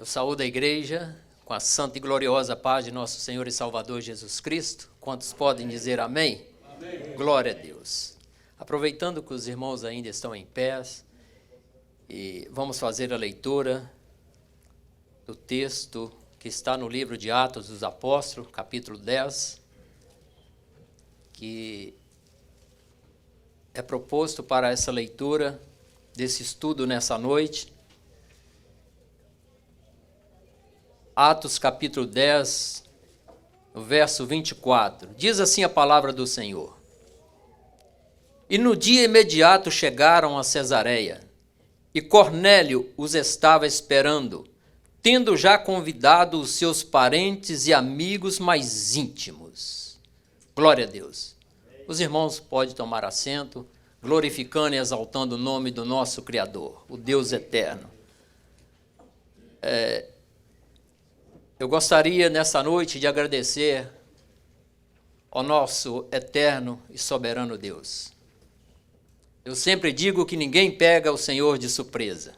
Eu saúdo a igreja com a santa e gloriosa paz de nosso Senhor e Salvador Jesus Cristo. Quantos podem dizer amém? Amém. Glória a Deus. Aproveitando que os irmãos ainda estão em pé, e vamos fazer a leitura do texto que está no livro de Atos dos Apóstolos, capítulo 10, que é proposto para essa leitura desse estudo nessa noite. Atos capítulo 10, no verso 24, diz assim a palavra do Senhor: E no dia imediato chegaram a Cesareia, e Cornélio os estava esperando, tendo já convidado os seus parentes e amigos mais íntimos. Glória a Deus. Os irmãos podem tomar assento, glorificando e exaltando o nome do nosso Criador, o Deus eterno. Eu gostaria nessa noite de agradecer ao nosso eterno e soberano Deus. Eu sempre digo que ninguém pega o Senhor de surpresa.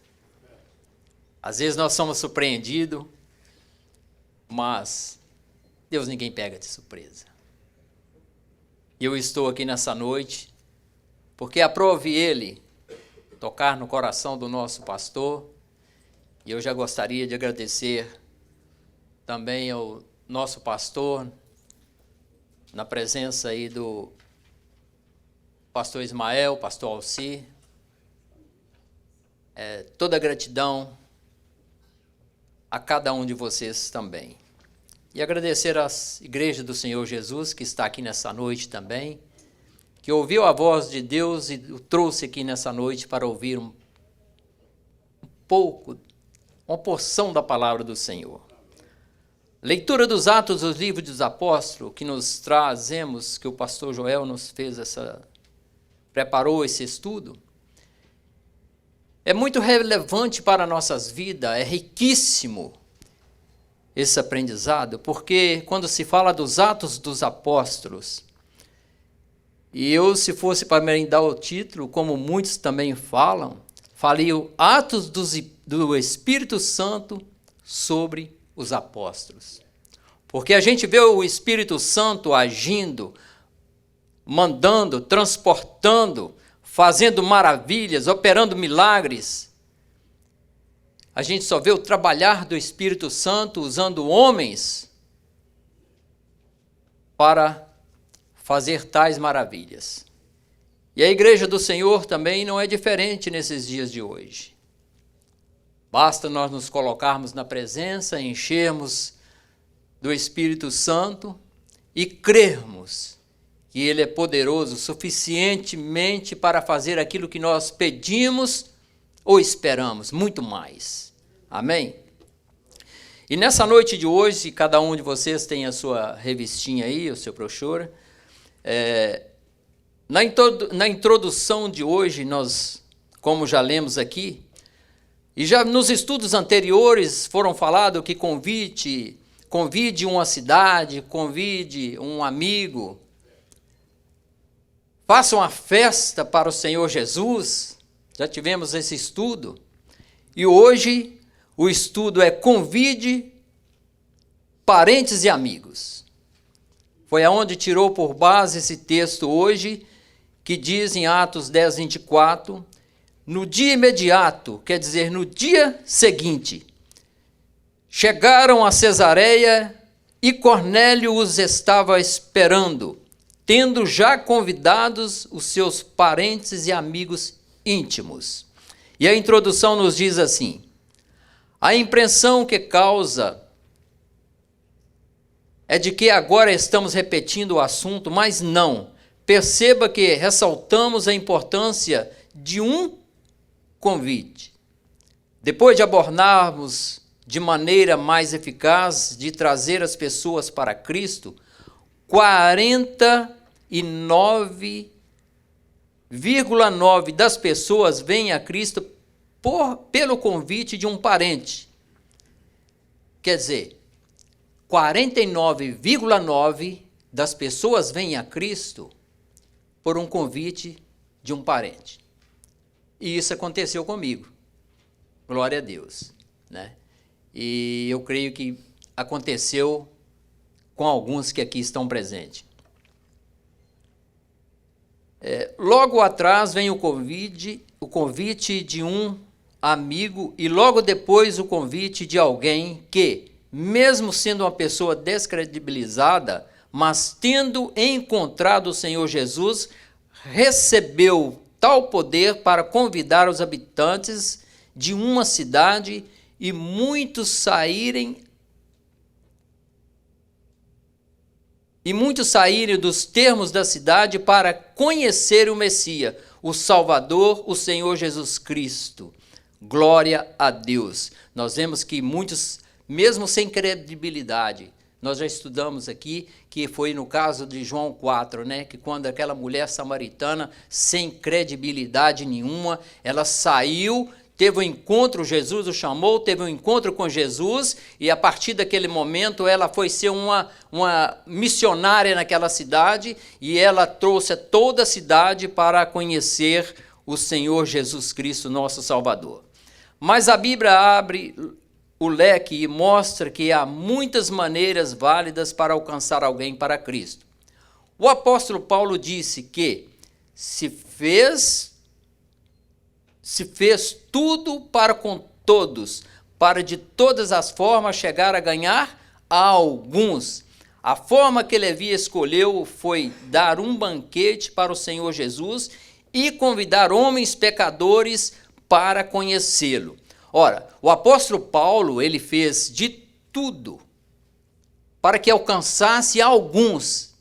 Às vezes nós somos surpreendidos, mas Deus ninguém pega de surpresa. E eu estou aqui nessa noite porque aprove Ele tocar no coração do nosso pastor, e eu já gostaria de agradecer também ao nosso pastor, na presença aí do pastor Ismael, pastor Alci, toda a gratidão a cada um de vocês também. E agradecer às igrejas do Senhor Jesus, que está aqui nessa noite também, que ouviu a voz de Deus e o trouxe aqui nessa noite para ouvir um pouco, uma porção da palavra do Senhor. Leitura dos Atos dos Livros dos Apóstolos, que nos trazemos, que o pastor Joel nos fez preparou esse estudo, é muito relevante para nossas vidas, é riquíssimo esse aprendizado, porque quando se fala dos Atos dos Apóstolos, e eu, se fosse para me dar o título, como muitos também falam, faria Atos do Espírito Santo sobre os apóstolos. Porque a gente vê o Espírito Santo agindo, mandando, transportando, fazendo maravilhas, operando milagres. A gente só vê o trabalhar do Espírito Santo usando homens para fazer tais maravilhas. E a igreja do Senhor também não é diferente nesses dias de hoje. Basta nós nos colocarmos na presença, enchermos do Espírito Santo e crermos que Ele é poderoso suficientemente para fazer aquilo que nós pedimos ou esperamos, muito mais. Amém? E nessa noite de hoje, se cada um de vocês tem a sua revistinha aí, o seu brochura, na introdução de hoje, nós, como já lemos aqui, e já nos estudos anteriores foram falado que convide uma cidade, convide um amigo, faça uma festa para o Senhor Jesus. Já tivemos esse estudo. E hoje o estudo é convide parentes e amigos. Foi aonde tirou por base esse texto hoje, que diz em Atos 10, 24, no dia imediato, quer dizer, no dia seguinte, chegaram a Cesareia e Cornélio os estava esperando, tendo já convidados os seus parentes e amigos íntimos. E a introdução nos diz assim: a impressão que causa é de que agora estamos repetindo o assunto, mas não. Perceba que ressaltamos a importância de um convite. Depois de abordarmos de maneira mais eficaz de trazer as pessoas para Cristo, 49,9% das pessoas vêm a Cristo pelo convite de um parente. Quer dizer, 49,9% das pessoas vêm a Cristo por um convite de um parente. E isso aconteceu comigo. Glória a Deus, né? e eu creio que aconteceu com alguns que aqui estão presentes. Logo atrás vem o convite de um amigo e logo depois o convite de alguém que, mesmo sendo uma pessoa descredibilizada, mas tendo encontrado o Senhor Jesus, recebeu tal poder para convidar os habitantes de uma cidade e muitos saírem dos termos da cidade para conhecer o Messias, o Salvador, o Senhor Jesus Cristo. Glória a Deus. Nós vemos que muitos, mesmo sem credibilidade, nós já estudamos aqui, que foi no caso de João 4, né? Que quando aquela mulher samaritana, sem credibilidade nenhuma, ela saiu, teve um encontro, Jesus o chamou, teve um encontro com Jesus, e a partir daquele momento ela foi ser uma missionária naquela cidade, e ela trouxe a toda a cidade para conhecer o Senhor Jesus Cristo, nosso Salvador. Mas a Bíblia abre o leque e mostra que há muitas maneiras válidas para alcançar alguém para Cristo. O apóstolo Paulo disse que se fez tudo para com todos, para de todas as formas chegar a ganhar a alguns. A forma que Levi escolheu foi dar um banquete para o Senhor Jesus e convidar homens pecadores para conhecê-lo. Ora, o apóstolo Paulo, ele fez de tudo para que alcançasse alguns,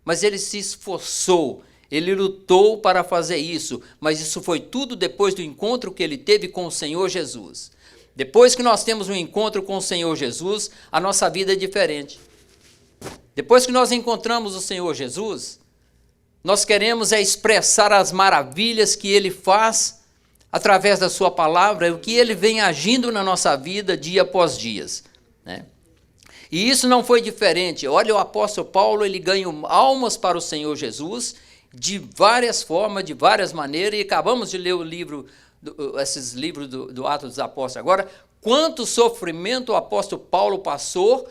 mas ele se esforçou, ele lutou para fazer isso, mas isso foi tudo depois do encontro que ele teve com o Senhor Jesus. Depois que nós temos um encontro com o Senhor Jesus, a nossa vida é diferente. Depois que nós encontramos o Senhor Jesus, nós queremos expressar as maravilhas que ele faz através da sua palavra, o que ele vem agindo na nossa vida dia após dia, né? E isso não foi diferente. Olha, o apóstolo Paulo, ele ganha almas para o Senhor Jesus de várias formas, de várias maneiras, e acabamos de ler esses livros do Atos dos Apóstolos. Agora, quanto sofrimento o apóstolo Paulo passou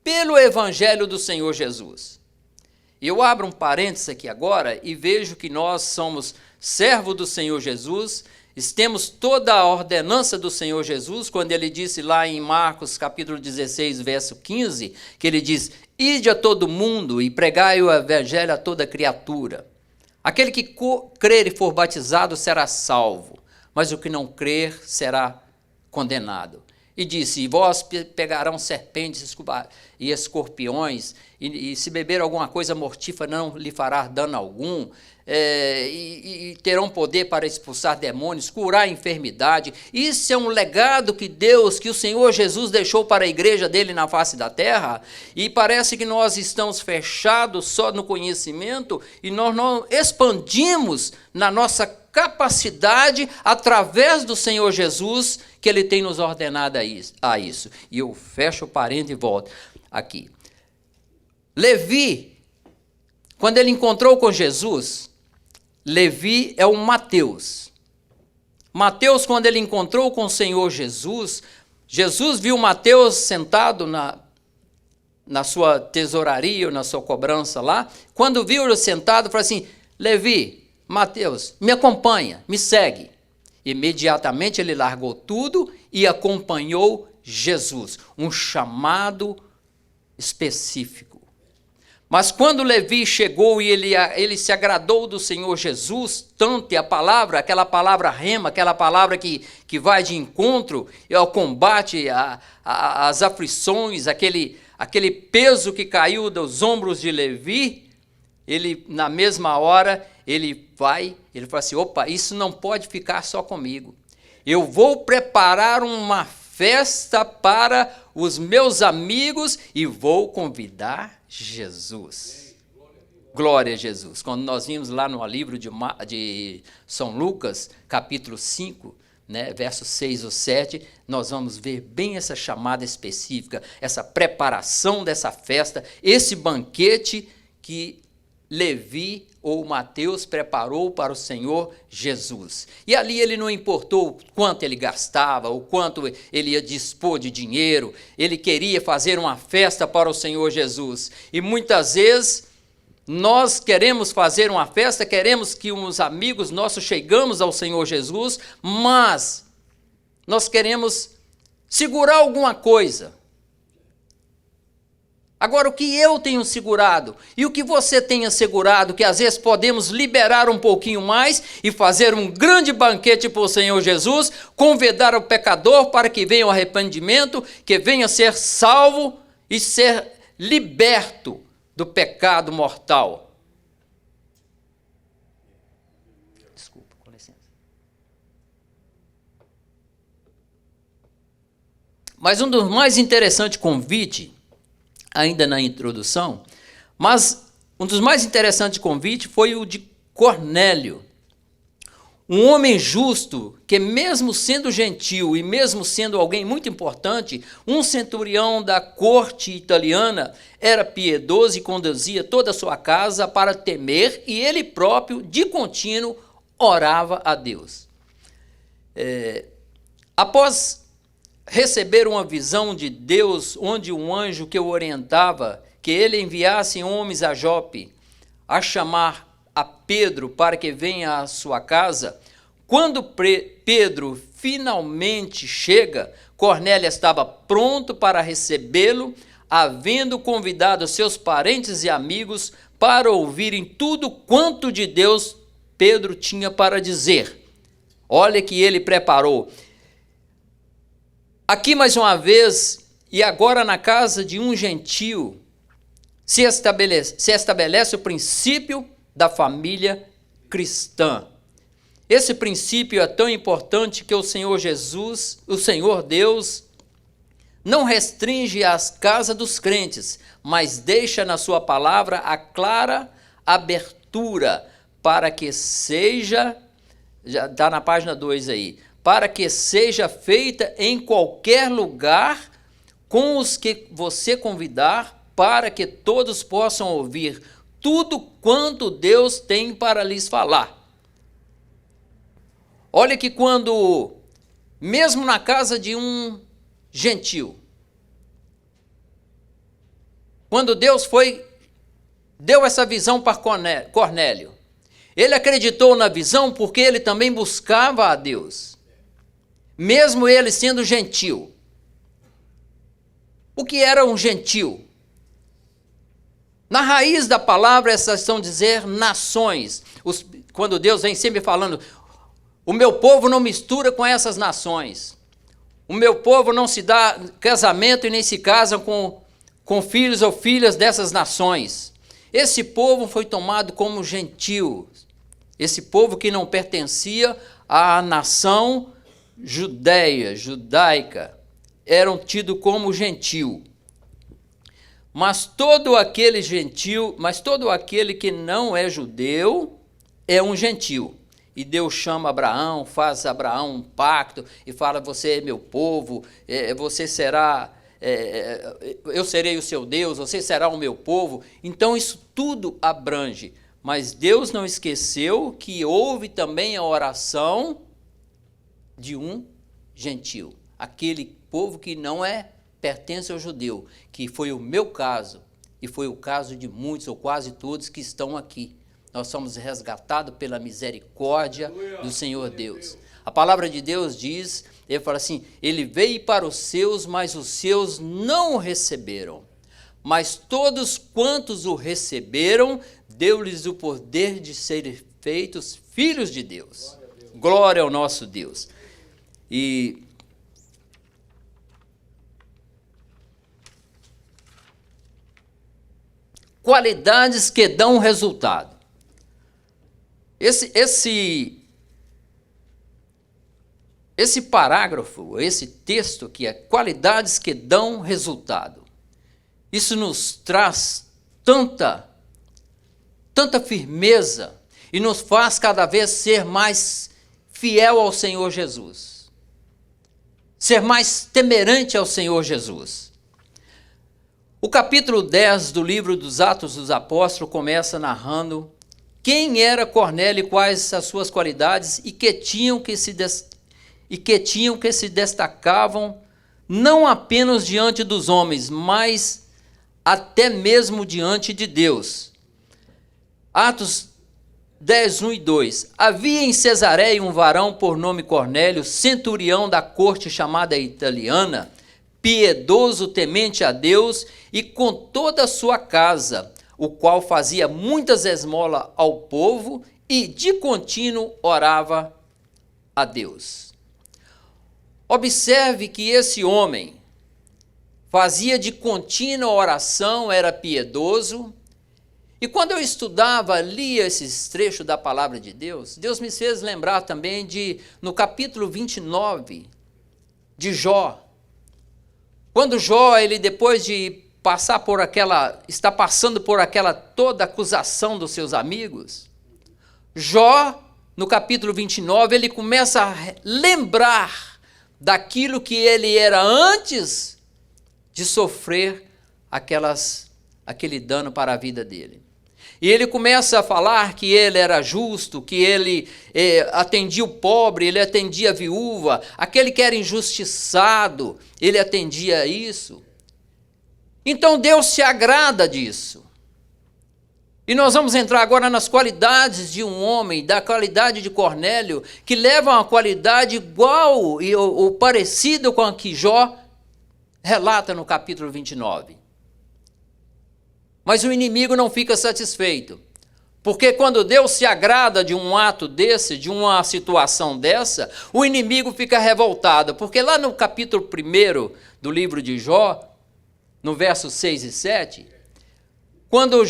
pelo evangelho do Senhor Jesus. Eu abro um parênteses aqui agora e vejo que nós somos servos do Senhor Jesus, temos toda a ordenança do Senhor Jesus, quando ele disse lá em Marcos capítulo 16, verso 15, que ele diz: ide a todo mundo e pregai o evangelho a toda criatura. Aquele que crer e for batizado será salvo, mas o que não crer será condenado. E disse: e vós pegarão serpentes e escorpiões, e se beber alguma coisa mortífera não lhe fará dano algum, e terão poder para expulsar demônios, curar a enfermidade. Isso é um legado que o Senhor Jesus deixou para a igreja dele na face da terra, e parece que nós estamos fechados só no conhecimento, e nós não expandimos na nossa capacidade, através do Senhor Jesus, que ele tem nos ordenado a isso. E eu fecho o parênteses e volto aqui. Levi, quando ele encontrou com Jesus, Levi é um Mateus. Mateus, quando ele encontrou com o Senhor Jesus, Jesus viu Mateus sentado na sua tesouraria, na sua cobrança lá. Quando viu ele sentado, falou assim: Levi, Mateus, me acompanha, me segue. Imediatamente ele largou tudo e acompanhou Jesus, um chamado específico. Mas quando Levi chegou e ele se agradou do Senhor Jesus, tanto, e aquela palavra rema, aquela palavra que vai de encontro ao combate, às aflições, aquele peso que caiu dos ombros de Levi, ele, na mesma hora, ele fala assim: opa, isso não pode ficar só comigo. Eu vou preparar uma festa para os meus amigos e vou convidar Jesus. Glória a Jesus. Quando nós vimos lá no livro de São Lucas, capítulo 5, né, versos 6 ou 7, nós vamos ver bem essa chamada específica, essa preparação dessa festa, esse banquete que Levi ou Mateus preparou para o Senhor Jesus. E ali ele não importou quanto ele gastava, o quanto ele ia dispor de dinheiro, ele queria fazer uma festa para o Senhor Jesus. E muitas vezes nós queremos fazer uma festa, queremos que uns amigos nossos chegamos ao Senhor Jesus, mas nós queremos segurar alguma coisa. Agora, o que eu tenho segurado e o que você tenha segurado, que às vezes podemos liberar um pouquinho mais e fazer um grande banquete para o Senhor Jesus, convidar o pecador para que venha ao arrependimento, que venha ser salvo e ser liberto do pecado mortal. Desculpa, com licença. Mas um dos mais interessantes convites, ainda na introdução, mas um dos mais interessantes convites foi o de Cornélio, um homem justo que, mesmo sendo gentil e mesmo sendo alguém muito importante, um centurião da corte italiana, era piedoso e conduzia toda a sua casa para temer, e ele próprio, de contínuo, orava a Deus. Após receber uma visão de Deus, onde um anjo que o orientava, que ele enviasse homens a Jope, a chamar a Pedro para que venha à sua casa, quando Pedro finalmente chega, Cornélio estava pronto para recebê-lo, havendo convidado seus parentes e amigos para ouvirem tudo quanto de Deus Pedro tinha para dizer. Olha que ele preparou. Aqui mais uma vez, e agora na casa de um gentil, se estabelece o princípio da família cristã. Esse princípio é tão importante que o Senhor Jesus, o Senhor Deus, não restringe as casas dos crentes, mas deixa na sua palavra a clara abertura para que seja, já está na página 2 aí, para que seja feita em qualquer lugar com os que você convidar, para que todos possam ouvir tudo quanto Deus tem para lhes falar. Olha que quando, mesmo na casa de um gentil, quando Deus deu essa visão para Cornélio, ele acreditou na visão porque ele também buscava a Deus. Mesmo ele sendo gentil. O que era um gentil? Na raiz da palavra, essas são dizer nações. Quando Deus vem sempre falando, o meu povo não mistura com essas nações. O meu povo não se dá casamento e nem se casa com filhos ou filhas dessas nações. Esse povo foi tomado como gentil. Esse povo que não pertencia à nação judaica, eram tidos como gentil. Mas todo aquele que não é judeu é um gentil. E Deus chama Abraão, faz Abraão um pacto e fala: você é meu povo, você será, eu serei o seu Deus, você será o meu povo. Então isso tudo abrange. Mas Deus não esqueceu que houve também a oração de um gentil, aquele povo que não pertence ao judeu, que foi o meu caso, e foi o caso de muitos, ou quase todos, que estão aqui. Nós somos resgatados pela misericórdia do Senhor Deus. A palavra de Deus diz, ele fala assim, ele veio para os seus, mas os seus não o receberam. Mas todos quantos o receberam, deu-lhes o poder de serem feitos filhos de Deus. Glória ao nosso Deus. E qualidades que dão resultado. Esse parágrafo, esse texto que é qualidades que dão resultado. Isso nos traz tanta firmeza e nos faz cada vez ser mais fiel ao Senhor Jesus. Ser mais temerante ao Senhor Jesus. O capítulo 10 do livro dos Atos dos Apóstolos começa narrando quem era Cornélio e quais as suas qualidades e que tinham que se destacavam não apenas diante dos homens, mas até mesmo diante de Deus. Atos 10, 1 e 2. Havia em Cesareia um varão por nome Cornélio, centurião da corte chamada italiana, piedoso, temente a Deus e com toda a sua casa, o qual fazia muitas esmolas ao povo e de contínuo orava a Deus. Observe que esse homem fazia de contínua oração, era piedoso. E quando eu estudava, lia esses trechos da palavra de Deus, Deus me fez lembrar também no capítulo 29 de Jó. Quando Jó, ele depois de está passando por aquela toda acusação dos seus amigos, Jó, no capítulo 29, ele começa a lembrar daquilo que ele era antes de sofrer aquele dano para a vida dele. E ele começa a falar que ele era justo, que ele atendia o pobre, ele atendia a viúva, aquele que era injustiçado, ele atendia isso. Então Deus se agrada disso. E nós vamos entrar agora nas qualidades de um homem, da qualidade de Cornélio, que leva a uma qualidade igual ou parecida com a que Jó relata no capítulo 29. Mas o inimigo não fica satisfeito, porque quando Deus se agrada de um ato desse, de uma situação dessa, o inimigo fica revoltado, porque lá no capítulo 1 do livro de Jó, no versos 6 e 7, quando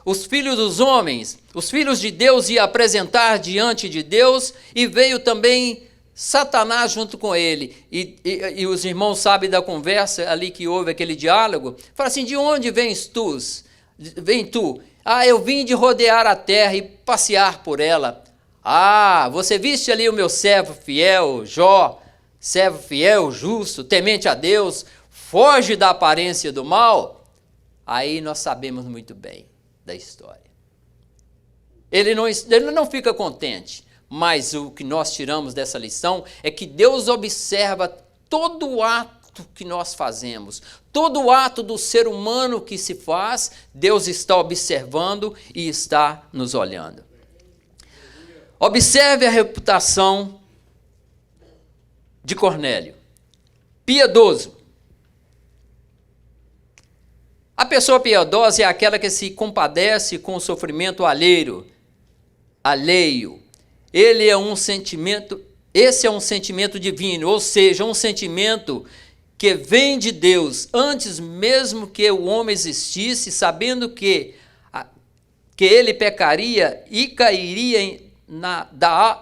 os filhos dos homens, os filhos de Deus iam apresentar diante de Deus, e veio também Satanás junto com ele, e os irmãos sabem da conversa ali que houve aquele diálogo, fala assim, de onde vens tu? Vem tu? Ah, eu vim de rodear a terra e passear por ela. Ah, você viste ali o meu servo fiel, Jó, servo fiel, justo, temente a Deus, foge da aparência do mal? Aí nós sabemos muito bem da história. Ele não fica contente. Mas o que nós tiramos dessa lição é que Deus observa todo o ato que nós fazemos, todo o ato do ser humano que se faz, Deus está observando e está nos olhando. Observe a reputação de Cornélio. Piedoso. A pessoa piedosa é aquela que se compadece com o sofrimento alheio. Esse é um sentimento divino, ou seja, um sentimento que vem de Deus, antes mesmo que o homem existisse, sabendo que ele pecaria e cairia da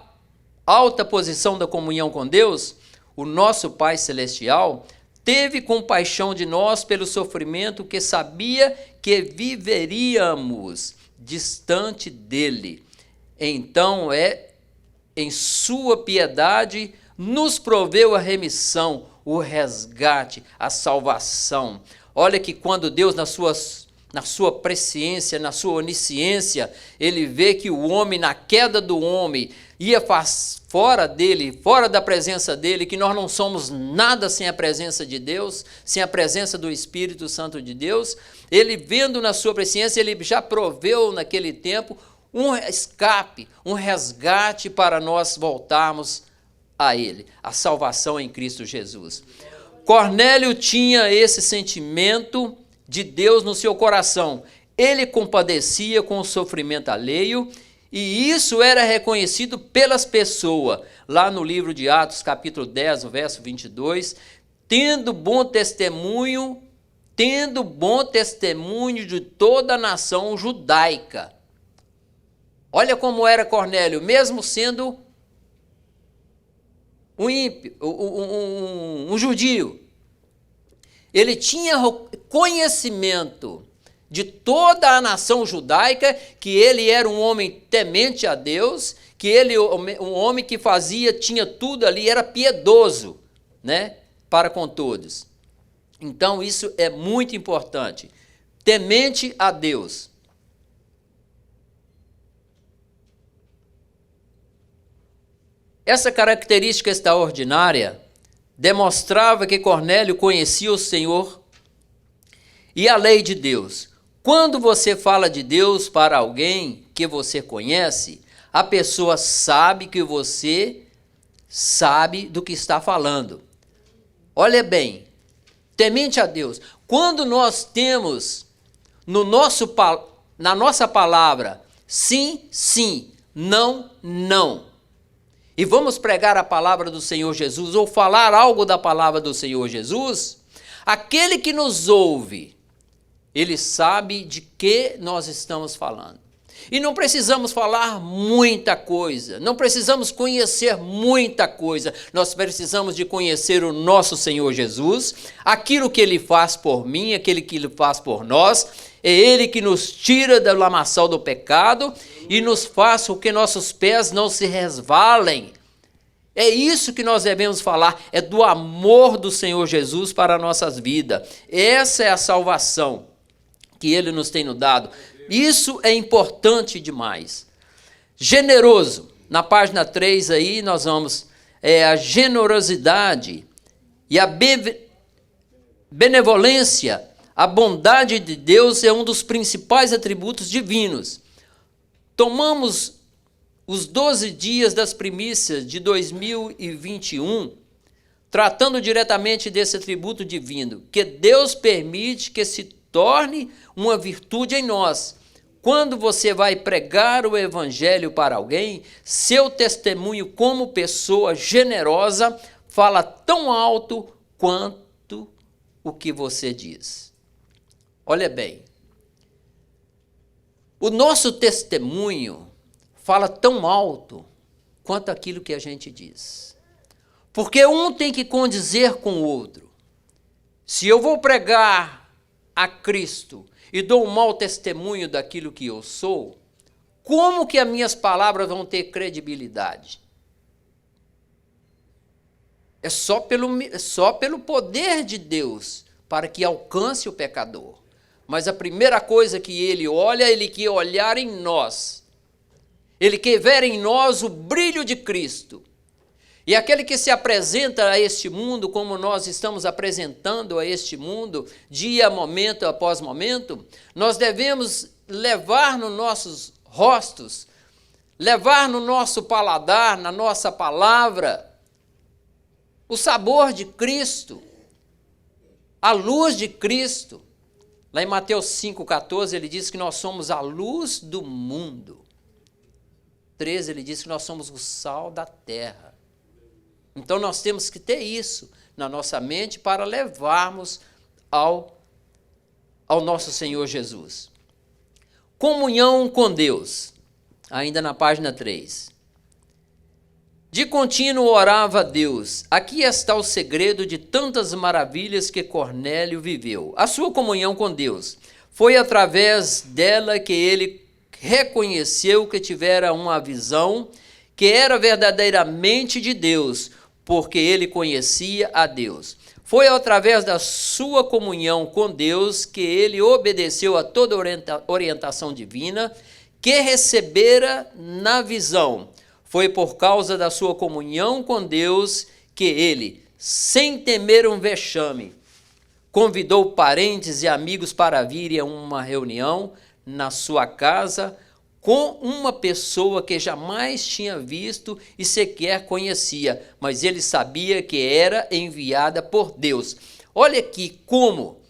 alta posição da comunhão com Deus. O nosso Pai Celestial teve compaixão de nós pelo sofrimento que sabia que viveríamos distante dele. Então, em sua piedade, nos proveu a remissão, o resgate, a salvação. Olha que quando Deus, na sua presciência, na sua onisciência, ele vê que o homem, na queda do homem, ia fora dele, fora da presença dele, que nós não somos nada sem a presença de Deus, sem a presença do Espírito Santo de Deus. Ele vendo na sua presciência, ele já proveu naquele tempo um escape, um resgate para nós voltarmos a Ele, a salvação em Cristo Jesus. Cornélio tinha esse sentimento de Deus no seu coração. Ele compadecia com o sofrimento alheio, e isso era reconhecido pelas pessoas. Lá no livro de Atos, capítulo 10, o verso 22, tendo bom testemunho de toda a nação judaica. Olha como era Cornélio, mesmo sendo um ímpio, um judeu. Ele tinha conhecimento de toda a nação judaica, que ele era um homem temente a Deus, que ele, um homem que tinha tudo ali, era piedoso, né, para com todos. Então, isso é muito importante. Temente a Deus. Essa característica extraordinária demonstrava que Cornélio conhecia o Senhor e a lei de Deus. Quando você fala de Deus para alguém que você conhece, a pessoa sabe que você sabe do que está falando. Olha bem, temente a Deus. Quando nós temos na nossa palavra sim, sim, não, não, e vamos pregar a palavra do Senhor Jesus ou falar algo da palavra do Senhor Jesus, aquele que nos ouve, ele sabe de que nós estamos falando. E não precisamos falar muita coisa, não precisamos conhecer muita coisa, nós precisamos de conhecer o nosso Senhor Jesus, aquilo que Ele faz por mim, aquilo que Ele faz por nós, é Ele que nos tira do lamaçal do pecado e nos faz com que nossos pés não se resvalem. É isso que nós devemos falar, é do amor do Senhor Jesus para as nossas vidas. Essa é a salvação que Ele nos tem dado. Isso é importante demais. Generoso. Na página 3 aí nós vamos, a generosidade e a benevolência, a bondade de Deus é um dos principais atributos divinos. Tomamos os 12 dias das primícias de 2021, tratando diretamente desse atributo divino, que Deus permite que se torne uma virtude em nós. Quando você vai pregar o evangelho para alguém, seu testemunho como pessoa generosa fala tão alto quanto o que você diz. Olha bem, o nosso testemunho fala tão alto quanto aquilo que a gente diz. Porque um tem que condizer com o outro. Se eu vou pregar a Cristo e dou um mau testemunho daquilo que eu sou, como que as minhas palavras vão ter credibilidade? É só pelo poder de Deus para que alcance o pecador. Mas a primeira coisa que Ele olha, Ele quer olhar em nós. Ele quer ver em nós o brilho de Cristo. E aquele que se apresenta a este mundo, como nós estamos apresentando a este mundo, dia, momento após momento, nós devemos levar nos nossos rostos, levar no nosso paladar, na nossa palavra, o sabor de Cristo, a luz de Cristo. Lá em Mateus 5,14 ele diz que nós somos a luz do mundo. 13 ele diz que nós somos o sal da terra. Então nós temos que ter isso na nossa mente para levarmos ao nosso Senhor Jesus. Comunhão com Deus, ainda na página 3. De contínuo orava a Deus. Aqui está o segredo de tantas maravilhas que Cornélio viveu. A sua comunhão com Deus foi através dela que ele reconheceu que tivera uma visão que era verdadeiramente de Deus, porque ele conhecia a Deus. Foi através da sua comunhão com Deus que ele obedeceu a toda orientação divina que recebera na visão. Foi por causa da sua comunhão com Deus que ele, sem temer um vexame, convidou parentes e amigos para virem a uma reunião na sua casa com uma pessoa que jamais tinha visto e sequer conhecia, mas ele sabia que era enviada por Deus. Olha aqui como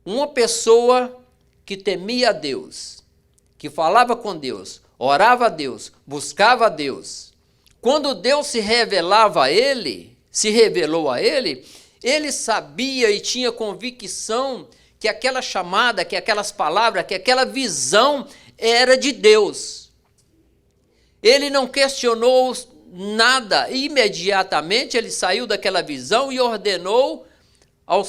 uma pessoa que temia a Deus, que falava com Deus, orava a Deus, buscava a Deus, quando Deus se revelou a ele, ele sabia e tinha convicção que aquela chamada, que aquelas palavras, que aquela visão era de Deus. Ele não questionou nada, imediatamente ele saiu daquela visão e ordenou aos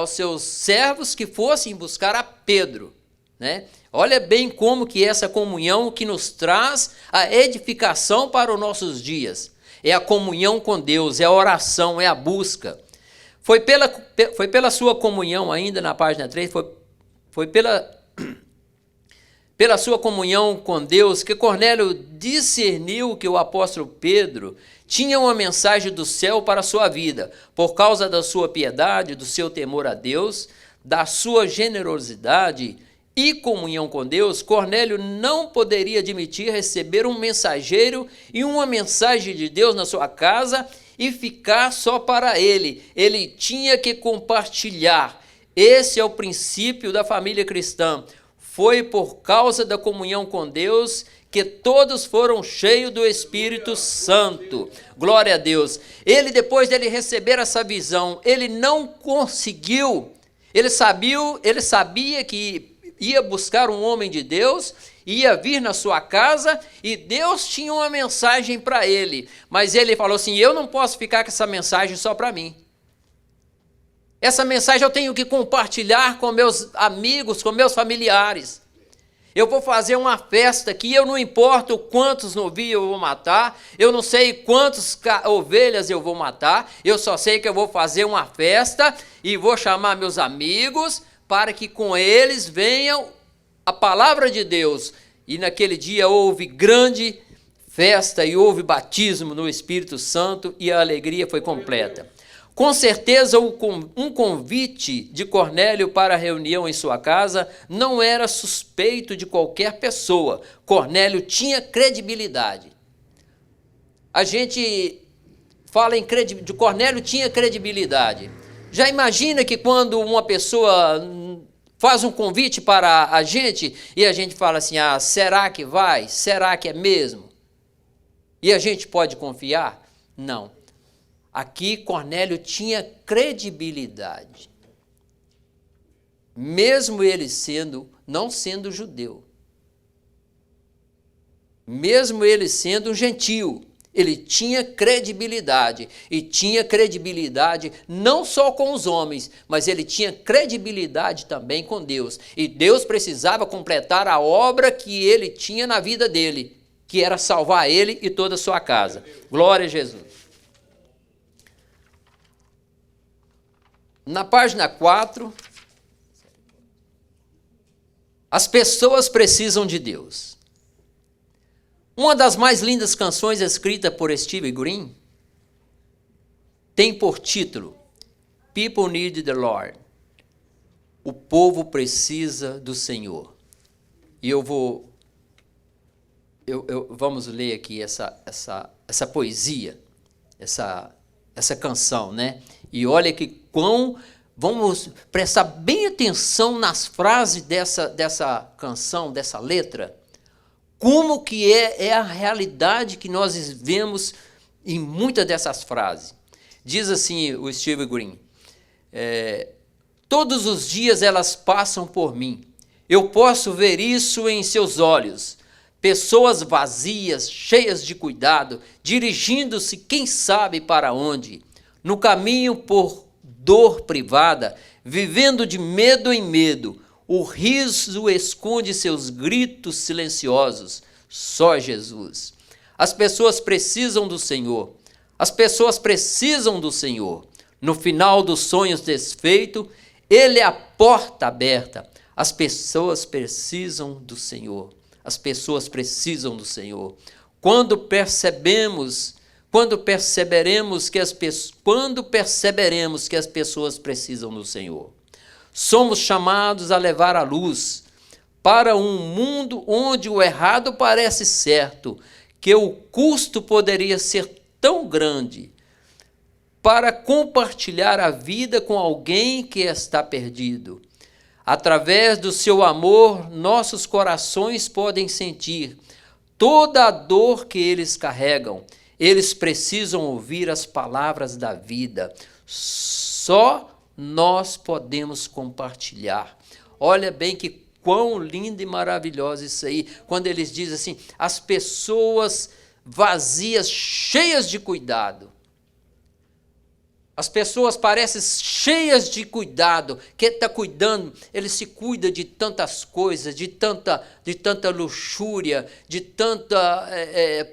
seus servos que fossem buscar a Pedro, né? Olha bem como que essa comunhão que nos traz a edificação para os nossos dias. é a comunhão com Deus, é a oração, é a busca. Foi pela sua comunhão, ainda na página 3, foi pela sua comunhão com Deus que Cornélio discerniu que o apóstolo Pedro tinha uma mensagem do céu para a sua vida. Por causa da sua piedade, do seu temor a Deus, da sua generosidade e comunhão com Deus, Cornélio não poderia admitir receber um mensageiro e uma mensagem de Deus na sua casa e ficar só para ele. Ele tinha que compartilhar. Esse é o princípio da família cristã. Foi por causa da comunhão com Deus que todos foram cheios do Espírito Santo. Glória a Deus. Ele, depois dele receber essa visão, ele não conseguiu, ele sabia que ia buscar um homem de Deus, ia vir na sua casa e Deus tinha uma mensagem para ele. Mas ele falou assim, eu não posso ficar com essa mensagem só para mim. Essa mensagem eu tenho que compartilhar com meus amigos, com meus familiares. Eu vou fazer uma festa aqui, eu não importo quantos novilhos eu vou matar, eu não sei quantas ovelhas eu vou matar, eu só sei que eu vou fazer uma festa e vou chamar meus amigos para que com eles venham a palavra de Deus. E naquele dia houve grande festa e houve batismo no Espírito Santo e a alegria foi completa. Com certeza, um convite de Cornélio para a reunião em sua casa não era suspeito de qualquer pessoa. Cornélio tinha credibilidade. A gente fala em credibilidade, Cornélio tinha credibilidade. Já imagina que quando uma pessoa faz um convite para a gente e a gente fala assim, será que vai? Será que é mesmo? E a gente pode confiar? Não. Aqui Cornélio tinha credibilidade, mesmo ele não sendo judeu, mesmo ele sendo um gentio, ele tinha credibilidade, e tinha credibilidade não só com os homens, mas ele tinha credibilidade também com Deus, e Deus precisava completar a obra que ele tinha na vida dele, que era salvar ele e toda a sua casa. Glória a Jesus. Na página 4, as pessoas precisam de Deus. Uma das mais lindas canções escritas por Steve Green tem por título People Need the Lord. O povo precisa do Senhor. E vamos ler aqui essa poesia, essa canção, né? E olha que vamos prestar bem atenção nas frases dessa canção, dessa letra, como que é a realidade que nós vemos em muitas dessas frases. Diz assim o Steve Green, todos os dias elas passam por mim, eu posso ver isso em seus olhos, pessoas vazias, cheias de cuidado, dirigindo-se quem sabe para onde, no caminho por dor privada, vivendo de medo em medo, o riso esconde seus gritos silenciosos, só Jesus. As pessoas precisam do Senhor, as pessoas precisam do Senhor. No final dos sonhos desfeitos, Ele é a porta aberta. As pessoas precisam do Senhor, as pessoas precisam do Senhor. Quando perceberemos que as pessoas precisam do Senhor. Somos chamados a levar a luz para um mundo onde o errado parece certo, que o custo poderia ser tão grande para compartilhar a vida com alguém que está perdido. Através do seu amor, nossos corações podem sentir toda a dor que eles carregam. Eles precisam ouvir as palavras da vida. Só nós podemos compartilhar. Olha bem que quão lindo e maravilhoso isso aí, quando eles dizem assim, as pessoas vazias, cheias de cuidado. As pessoas parecem cheias de cuidado. Quem está cuidando, ele se cuida de tantas coisas, de tanta luxúria, de tanta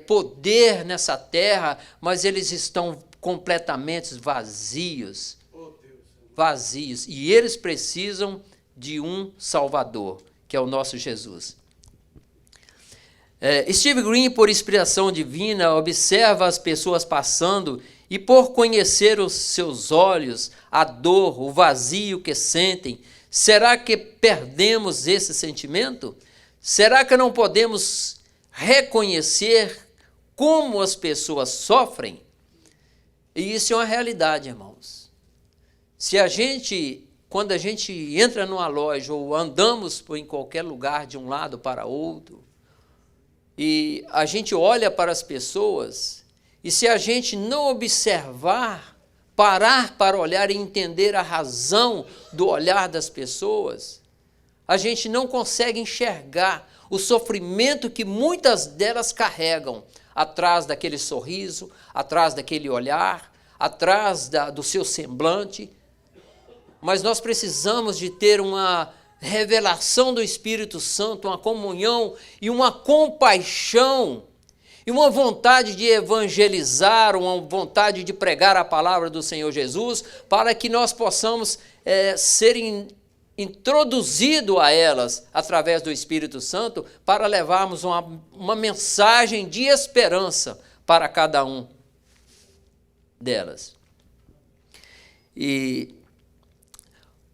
poder nessa terra, mas eles estão completamente vazios. Vazios. E eles precisam de um Salvador, que é o nosso Jesus. Steve Green, por inspiração divina, observa as pessoas passando e por conhecer os seus olhos, a dor, o vazio que sentem, será que perdemos esse sentimento? Será que não podemos reconhecer como as pessoas sofrem? E isso é uma realidade, irmãos. Quando a gente entra numa loja ou andamos em qualquer lugar de um lado para outro, e a gente olha para as pessoas, e se a gente não observar, parar para olhar e entender a razão do olhar das pessoas, a gente não consegue enxergar o sofrimento que muitas delas carregam atrás daquele sorriso, atrás daquele olhar, atrás do seu semblante. Mas nós precisamos de ter uma revelação do Espírito Santo, uma comunhão e uma compaixão e uma vontade de evangelizar, uma vontade de pregar a palavra do Senhor Jesus, para que nós possamos ser introduzidos a elas através do Espírito Santo, para levarmos uma mensagem de esperança para cada um delas. E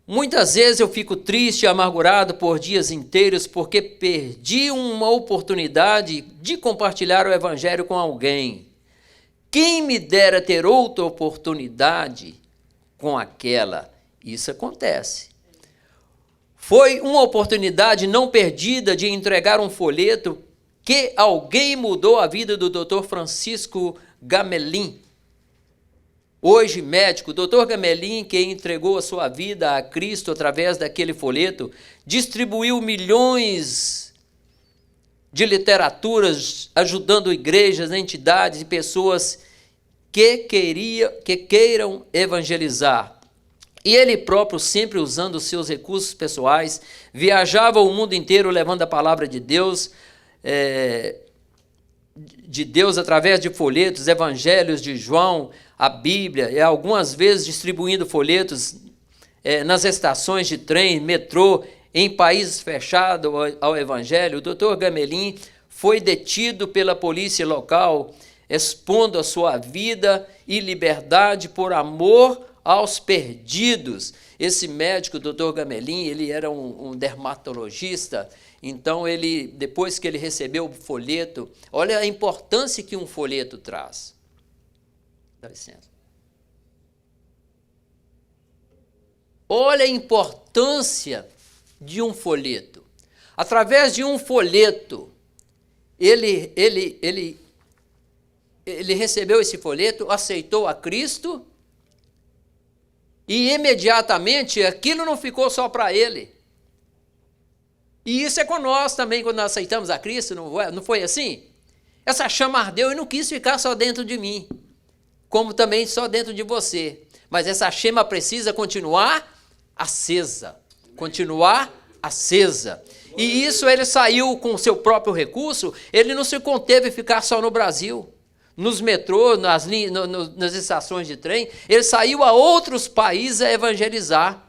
muitas vezes eu fico triste e amargurado por dias inteiros porque perdi uma oportunidade de compartilhar o Evangelho com alguém. Quem me dera ter outra oportunidade com aquela? Isso acontece. Foi uma oportunidade não perdida de entregar um folheto que alguém mudou a vida do Dr. Francisco Gamelin. Hoje, médico, o Dr. Gamelin, que entregou a sua vida a Cristo através daquele folheto, distribuiu milhões de literaturas, ajudando igrejas, entidades e pessoas que queiram evangelizar. E ele próprio, sempre usando os seus recursos pessoais, viajava o mundo inteiro levando a palavra de Deus através de folhetos, evangelhos de João, a Bíblia, e algumas vezes distribuindo folhetos nas estações de trem, metrô, em países fechados ao Evangelho. O Dr. Gamelin foi detido pela polícia local, expondo a sua vida e liberdade por amor aos perdidos. Esse médico, o Dr. Gamelin, ele era um dermatologista. Então, depois que ele recebeu o folheto, olha a importância que um folheto traz. Dá licença. Olha a importância de um folheto. Através de um folheto, ele recebeu esse folheto, aceitou a Cristo, e imediatamente aquilo não ficou só para ele. E isso é com nós também, quando nós aceitamos a Cristo, não foi assim? Essa chama ardeu e não quis ficar só dentro de mim, como também só dentro de você. Mas essa chama precisa continuar acesa. Continuar acesa. E isso ele saiu com o seu próprio recurso, ele não se conteve a ficar só no Brasil. Nos metrôs, nas estações de trem, ele saiu a outros países a evangelizar.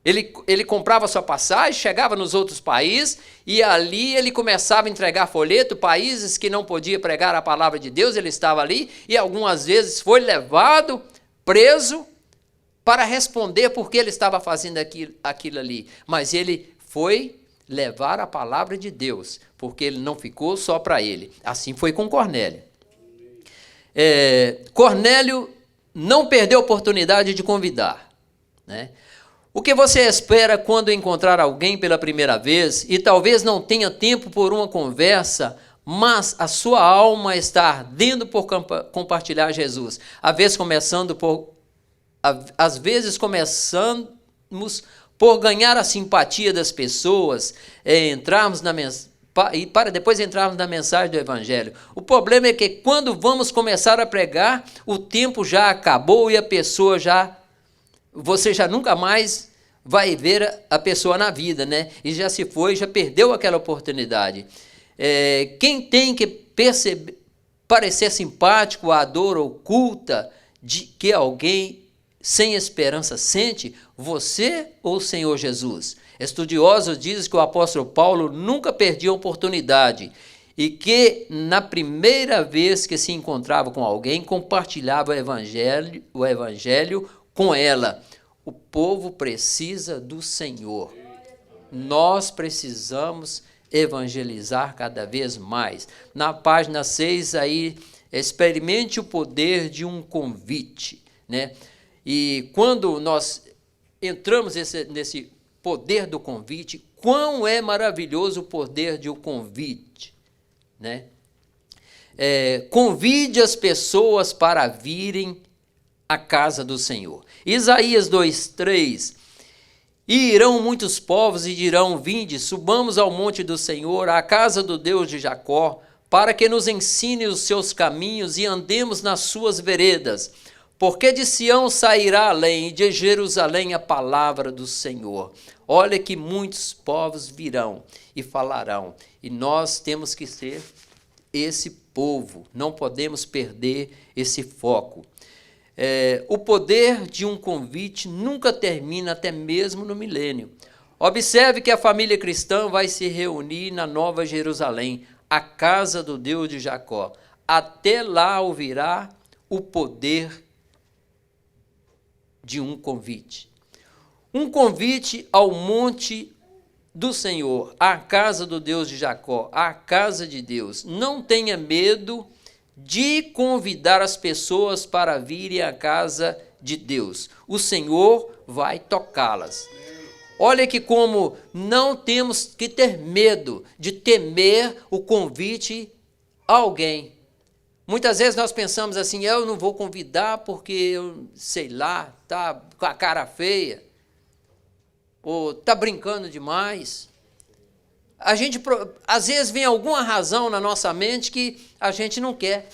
Ele comprava sua passagem, chegava nos outros países, e ali ele começava a entregar folheto, países que não podia pregar a palavra de Deus, ele estava ali, e algumas vezes foi levado, preso, para responder por que ele estava fazendo aquilo ali. Mas ele foi levar a palavra de Deus, porque ele não ficou só para ele. Assim foi com Cornélio. Cornélio não perdeu a oportunidade de convidar, né? O que você espera quando encontrar alguém pela primeira vez e talvez não tenha tempo por uma conversa, mas a sua alma está ardendo por compartilhar Jesus? Às vezes começamos por ganhar a simpatia das pessoas, entrarmos e para depois entrarmos na mensagem do Evangelho. O problema é que quando vamos começar a pregar, o tempo já acabou e você já nunca mais vai ver a pessoa na vida, né? E já se foi, já perdeu aquela oportunidade. Quem tem que parecer simpático à dor oculta de que alguém sem esperança sente, você ou o Senhor Jesus? Estudiosos dizem que o apóstolo Paulo nunca perdia a oportunidade e que na primeira vez que se encontrava com alguém, compartilhava o evangelho com ela. O povo precisa do Senhor. Nós precisamos evangelizar cada vez mais. Na página 6 aí, experimente o poder de um convite, né? E quando nós entramos nesse poder do convite, quão é maravilhoso o poder de um convite, né? Convide as pessoas para virem à casa do Senhor. Isaías 2:3, e irão muitos povos e dirão, vinde, subamos ao monte do Senhor, à casa do Deus de Jacó, para que nos ensine os seus caminhos e andemos nas suas veredas. Porque de Sião sairá além, e de Jerusalém a palavra do Senhor. Olha que muitos povos virão e falarão, e nós temos que ser esse povo, não podemos perder esse foco. O poder de um convite nunca termina, até mesmo no milênio. Observe que a família cristã vai se reunir na Nova Jerusalém, a casa do Deus de Jacó. Até lá ouvirá o poder de um convite. Um convite ao monte do Senhor, à casa do Deus de Jacó, à casa de Deus. Não tenha medo de convidar as pessoas para virem à casa de Deus. O Senhor vai tocá-las. Olha que como não temos que ter medo de temer o convite a alguém. Muitas vezes nós pensamos assim, eu não vou convidar porque eu, sei lá, tá com a cara feia, ou tá brincando demais. Às vezes vem alguma razão na nossa mente que a gente não quer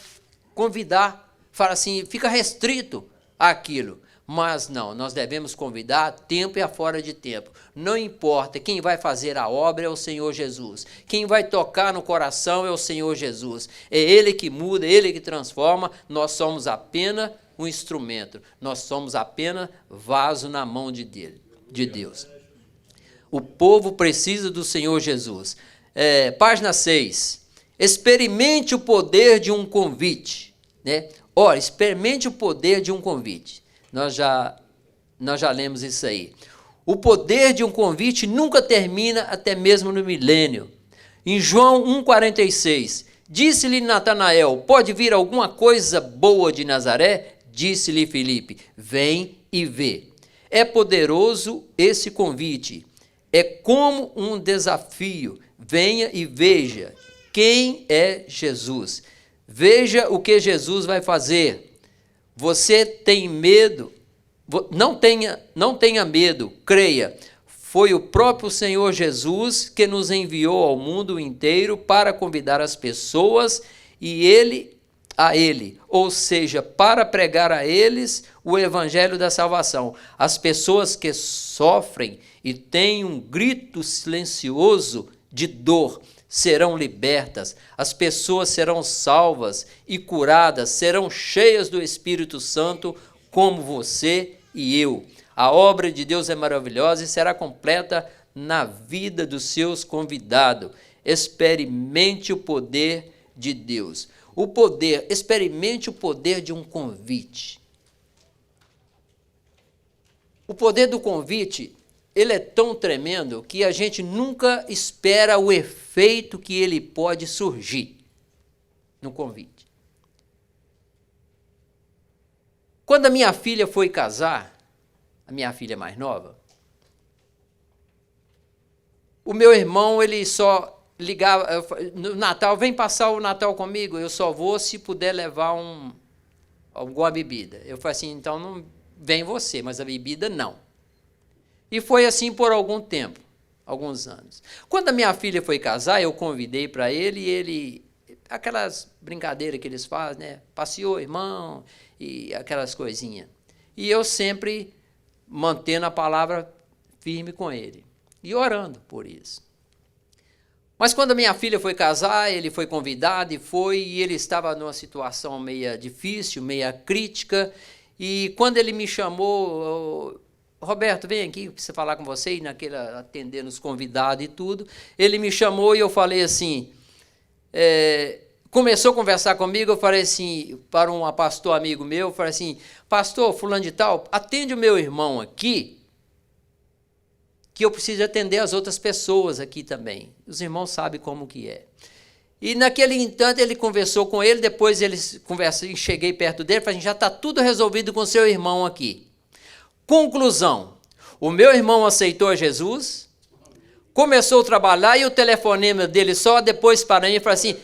convidar, fala assim, fica restrito àquilo. Mas não, nós devemos convidar a tempo e a fora de tempo. Não importa, quem vai fazer a obra é o Senhor Jesus. Quem vai tocar no coração é o Senhor Jesus. É Ele que muda, é Ele que transforma. Nós somos apenas um instrumento. Nós somos apenas vaso na mão de Deus. O povo precisa do Senhor Jesus. Página 6. Experimente o poder de um convite, né? Ora, experimente o poder de um convite. Nós já lemos isso aí. O poder de um convite nunca termina, até mesmo no milênio. Em João 1,46, disse-lhe Natanael, pode vir alguma coisa boa de Nazaré? Disse-lhe Filipe, vem e vê. É poderoso esse convite. É como um desafio. Venha e veja quem é Jesus. Veja o que Jesus vai fazer. Você tem medo? Não tenha medo, creia. Foi o próprio Senhor Jesus que nos enviou ao mundo inteiro para convidar as pessoas a Ele, ou seja, para pregar a eles o evangelho da salvação. As pessoas que sofrem e têm um grito silencioso de dor serão libertas, as pessoas serão salvas e curadas, serão cheias do Espírito Santo, como você e eu. A obra de Deus é maravilhosa e será completa na vida dos seus convidados. Experimente o poder de Deus. Experimente o poder de um convite. O poder do convite, ele é tão tremendo que a gente nunca espera o efeito que ele pode surgir no convite. Quando a minha filha foi casar, a minha filha mais nova, o meu irmão, ele só ligava, no Natal, vem passar o Natal comigo, eu só vou se puder levar alguma bebida. Eu falei assim, então não vem você, mas a bebida não. E foi assim por algum tempo. alguns anos. Quando a minha filha foi casar, eu convidei para ele, e ele, aquelas brincadeiras que eles fazem, né? Passeou, irmão, e aquelas coisinhas. E eu sempre mantendo a palavra firme com ele, e orando por isso. Mas quando a minha filha foi casar, ele foi convidado e ele estava numa situação meia difícil, meia crítica, e quando ele me chamou, Roberto, vem aqui para você falar com você, e naquela atendendo os convidados e tudo, ele me chamou e eu falei assim, começou a conversar comigo, eu falei assim, para um pastor amigo meu, eu falei assim, pastor fulano de tal, atende o meu irmão aqui, que eu preciso atender as outras pessoas aqui também. Os irmãos sabem como que é. E naquele instante ele conversou com ele, depois eles conversam, cheguei perto dele, falei, já está tudo resolvido com seu irmão aqui. Conclusão, o meu irmão aceitou a Jesus, começou a trabalhar e o telefonema dele só depois para mim,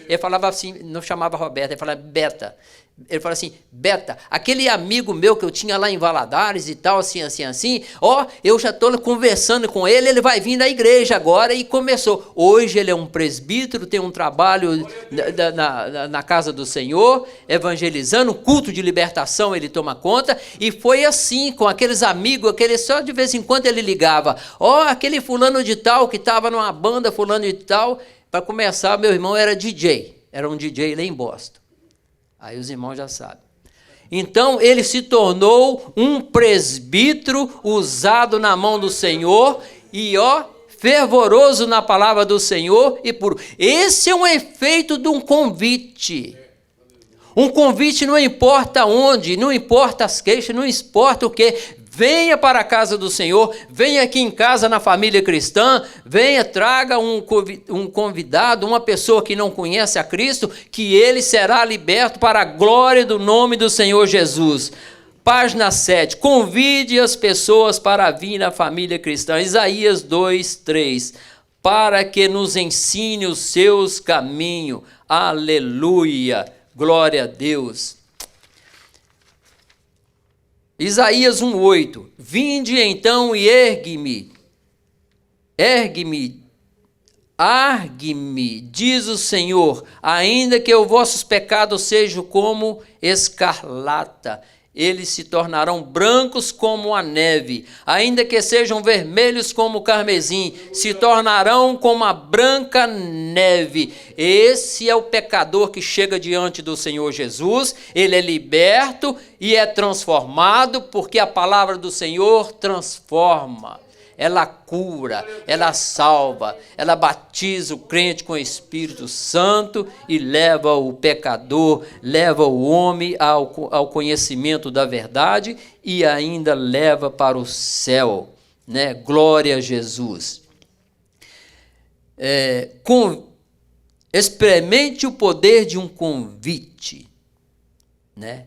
ele falava assim, não chamava Roberto, ele falava Beta. Ele falou assim, Beta, aquele amigo meu que eu tinha lá em Valadares e tal, assim, eu já estou conversando com ele, ele vai vir da igreja agora, e começou. Hoje ele é um presbítero, tem um trabalho na casa do Senhor, evangelizando, culto de libertação ele toma conta, e foi assim, com aqueles amigos, só de vez em quando ele ligava, aquele fulano de tal, que estava numa banda fulano de tal, para começar, meu irmão era um DJ lá em Boston. Aí os irmãos já sabem. Então, ele se tornou um presbítero usado na mão do Senhor e, fervoroso na palavra do Senhor e puro. Esse é um efeito de um convite. Um convite não importa onde, não importa as queixas, não importa o que. Venha para a casa do Senhor, venha aqui em casa na família cristã, venha, traga um convidado, uma pessoa que não conhece a Cristo, que ele será liberto para a glória do nome do Senhor Jesus. Página 7, convide as pessoas para vir na família cristã. Isaías 2:3, para que nos ensine os seus caminhos. Aleluia, glória a Deus. Isaías 1:8, vinde então e ergue-me, argue-me, diz o Senhor, ainda que os vossos pecados sejam como escarlata, eles se tornarão brancos como a neve, ainda que sejam vermelhos como o carmesim, se tornarão como a branca neve. Esse é o pecador que chega diante do Senhor Jesus, ele é liberto e é transformado, porque a palavra do Senhor transforma. Ela cura, ela salva, ela batiza o crente com o Espírito Santo e leva o pecador, leva o homem ao conhecimento da verdade e ainda leva para o céu, né? Glória a Jesus. Experimente o poder de um convite, né?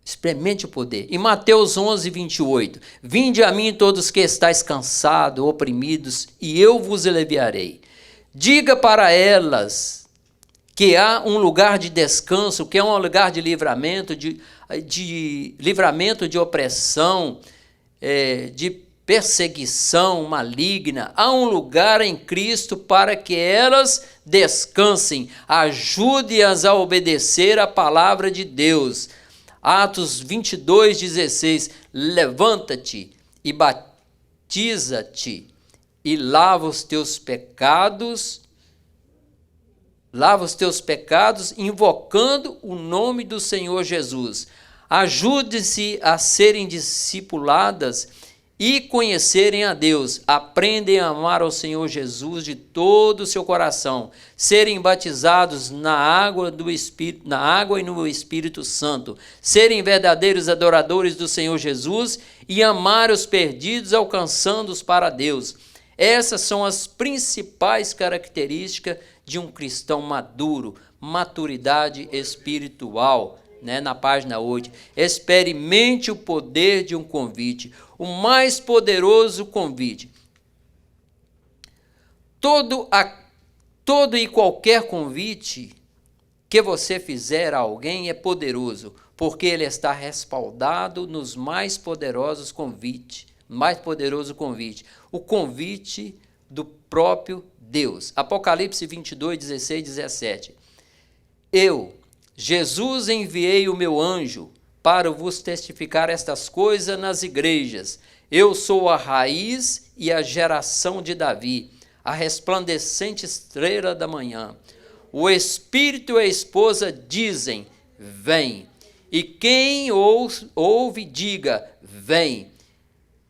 Experimente o poder. Em Mateus 11:28, vinde a mim todos que estáis cansados, oprimidos, e eu vos aliviarei. Diga para elas que há um lugar de descanso, que é um lugar de livramento, de livramento de opressão, de perseguição maligna. Há um lugar em Cristo para que elas descansem. Ajude-as a obedecer a palavra de Deus. Atos 22:16, levanta-te e batiza-te e lava os teus pecados, invocando o nome do Senhor Jesus. Ajude-se a serem discipuladas e conhecerem a Deus, aprendem a amar ao Senhor Jesus de todo o seu coração, serem batizados na água e no Espírito Santo, serem verdadeiros adoradores do Senhor Jesus e amar os perdidos, alcançando-os para Deus. Essas são as principais características de um cristão maduro, maturidade espiritual. Na página 8, experimente o poder de um convite, o mais poderoso convite. Todo e qualquer convite que você fizer a alguém é poderoso, porque ele está respaldado nos mais poderoso convite. O convite do próprio Deus. Apocalipse 22, 16, 17. Eu, Jesus, enviei o meu anjo para vos testificar estas coisas nas igrejas. Eu sou a raiz e a geração de Davi, a resplandecente estrela da manhã. O Espírito e a esposa dizem, vem. E quem ouve, diga, vem.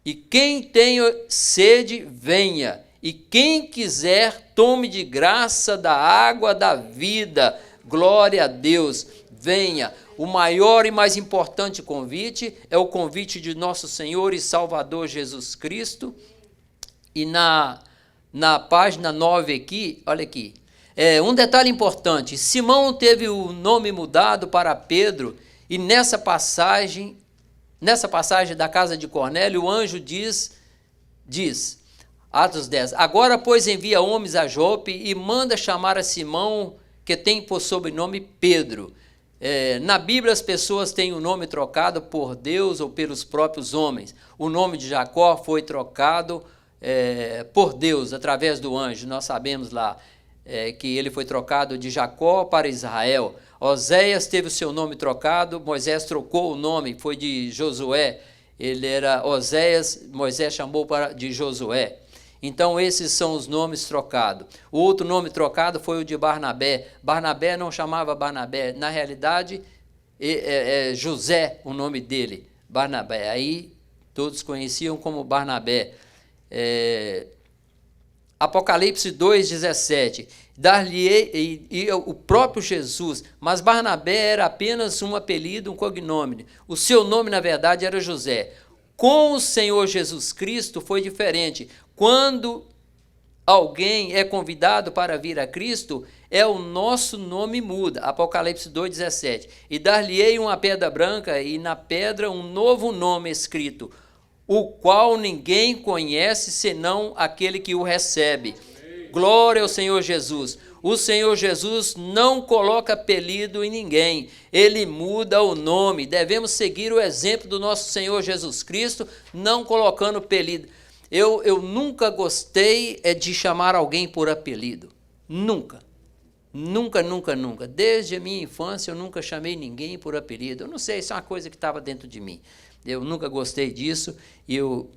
E quem tem sede, venha. E quem quiser, tome de graça da água da vida. Glória a Deus, venha. O maior e mais importante convite é o convite de nosso Senhor e Salvador Jesus Cristo. E na página 9 aqui, olha aqui, um detalhe importante, Simão teve o nome mudado para Pedro, e nessa passagem da casa de Cornélio, o anjo diz, Atos 10, agora, pois, envia homens a Jope e manda chamar a Simão, que tem por sobrenome Pedro. Na Bíblia, as pessoas têm o nome trocado por Deus ou pelos próprios homens. O nome de Jacó foi trocado por Deus, através do anjo. Nós sabemos lá que ele foi trocado de Jacó para Israel. Oséias teve o seu nome trocado, Moisés trocou o nome, foi de Josué. Ele era Oséias, Moisés chamou de Josué. Então, esses são os nomes trocados. O outro nome trocado foi o de Barnabé. Barnabé não chamava Barnabé. Na realidade, é José o nome dele, Barnabé. Aí, todos conheciam como Barnabé. Apocalipse 2,17. Dar-lhe e o próprio Jesus, mas Barnabé era apenas um apelido, um cognome. O seu nome, na verdade, era José. Com o Senhor Jesus Cristo foi diferente. Quando alguém é convidado para vir a Cristo, o nosso nome muda. Apocalipse 2,17. E dar-lhe-ei uma pedra branca, e na pedra um novo nome escrito, o qual ninguém conhece, senão aquele que o recebe. Glória ao Senhor Jesus. O Senhor Jesus não coloca apelido em ninguém, ele muda o nome. Devemos seguir o exemplo do nosso Senhor Jesus Cristo, não colocando apelido. Eu nunca gostei de chamar alguém por apelido. Nunca. Nunca, nunca, nunca. Desde a minha infância eu nunca chamei ninguém por apelido. Eu não sei, isso é uma coisa que estava dentro de mim. Eu nunca gostei disso e eu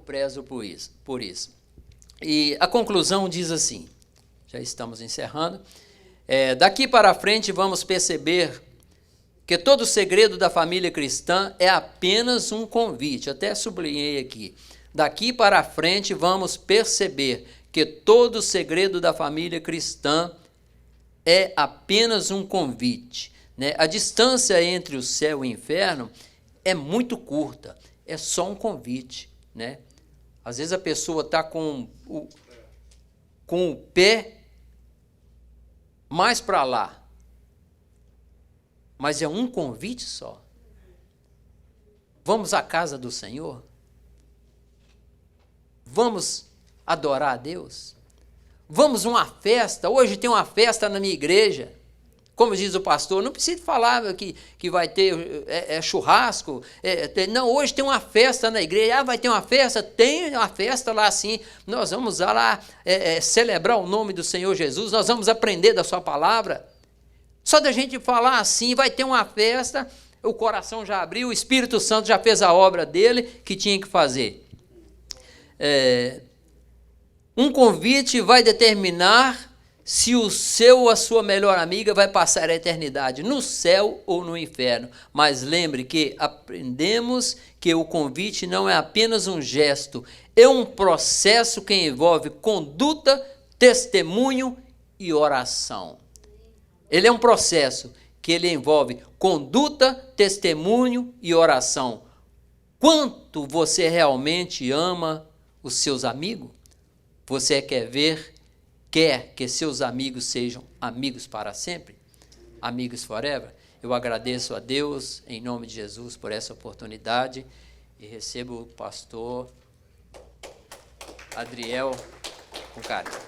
prezo por isso. E a conclusão diz assim, já estamos encerrando, daqui para frente vamos perceber que todo o segredo da família cristã é apenas um convite, até sublinhei aqui. Daqui para frente vamos perceber que todo o segredo da família cristã é apenas um convite. A distância entre o céu e o inferno é muito curta, é só um convite. Às vezes a pessoa está com o pé mais para lá, mas é um convite só. Vamos à casa do Senhor? Vamos adorar a Deus? Vamos a uma festa? Hoje tem uma festa na minha igreja. Como diz o pastor, não precisa falar que vai ter churrasco. Não, hoje tem uma festa na igreja. Vai ter uma festa? Tem uma festa lá sim. Nós vamos lá celebrar o nome do Senhor Jesus. Nós vamos aprender da sua palavra. Só da gente falar assim, vai ter uma festa, o coração já abriu, o Espírito Santo já fez a obra dele que tinha que fazer. Um convite vai determinar se o seu ou a sua melhor amiga vai passar a eternidade no céu ou no inferno. Mas lembre que aprendemos que o convite não é apenas um gesto, é um processo que envolve conduta, testemunho e oração. Ele é um processo que ele envolve conduta, testemunho e oração. Quanto você realmente ama os seus amigos? Você quer que seus amigos sejam amigos para sempre? Amigos forever? Eu agradeço a Deus, em nome de Jesus, por essa oportunidade e recebo o pastor Adriel com carinho.